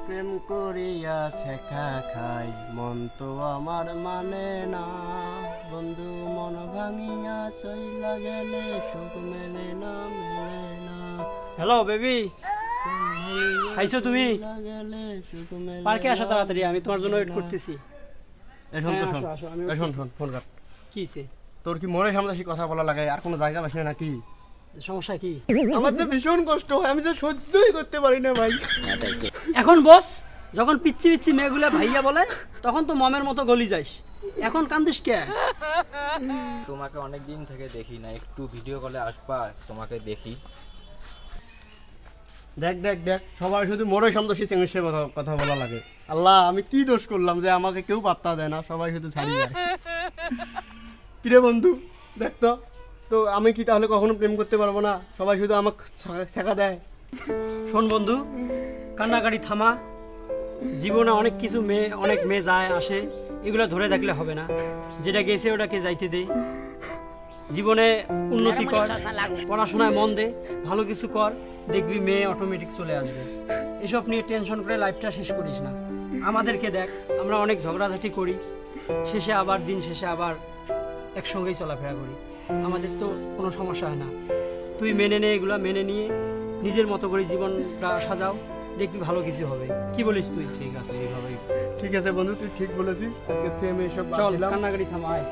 প্রেম করিয়া শেখা খাই, মন তো আমার মানে না। বন্ধু মন ভাঙিয়া চইলা গেলে সুখ মেলে না, মেলে না। হ্যালো বেবি, খাইছো তুমি? গেলে সুখ মেলে পার্কে আসো না। তাড়াতাড়ি, আমি তোমার জন্য ওয়েট করতেছি। এখন তো হ্যাঁ, শোন, আসো, আসো, আমি শোন শোন ফোন কাট। কি হইছে? তোর কি মনে সামনে কথা বলা লাগে? আর কোনো জায়গা পাস না নাকি? সমস্যা কি? আমার যে ভীষণ কষ্ট হয়, আমি যে সহ্যই করতে পারি না ভাই। এখন বস, যখন পিচ্ছি পিচ্ছি মেয়েগুলা ভাইয়া বলে তখন তো মমের মতো গলি যাস, এখন কান্দিস কে? তোমাকে অনেক দিন থেকে দেখি না, একটু ভিডিও কলে আসবা, তোমাকে দেখি। দেখ দেখ দেখ, সবাই শুধু মোড়ে সন্তোষী ইংলিশে কথা বলা লাগে। আল্লাহ, আমি কি দোষ করলাম যে আমাকে কেউ পাত্তা দেয় না, সবাই শুধু ছাড়িয়ে যায়। কিরে বন্ধু, দেখ তো, তো আমি কি তাহলে কখনো প্রেম করতে পারবো না? সবাই শুধু আমাকে শেখা দেয়। শোন বন্ধু, কান্নাকাটি থামা। জীবনে অনেক মেয়ে যায় আসে, এগুলো ধরে থাকলে হবে না। যেটা গেছে ওটাকে যাইতে দে। জীবনে উন্নতি কর, পড়াশোনায় মন দে, ভালো কিছু কর, দেখবি মেয়ে অটোমেটিক চলে আসবে। এসব নিয়ে টেনশন করে লাইফটা শেষ করিস না। আমাদেরকে দেখ, আমরা অনেক ঝগড়াঝাটি করি, দিন শেষে আবার একসঙ্গেই চলাফেরা করি। আমাদের তো কোনো সমস্যা হয় না। তুই মেনে নে, এগুলো মেনে নিয়ে নিজের মতো করে জীবনটা সাজাও, দেখবি ভালো কিছু হবে। কি বলিস তুই? ঠিক আছে, এইভাবেই। ঠিক আছে বন্ধু, তুই ঠিক বলেছিস। আজকে থেকে আমি এসব বাদ চল, দিলাম। কান্নাকাটি থামা, আয়।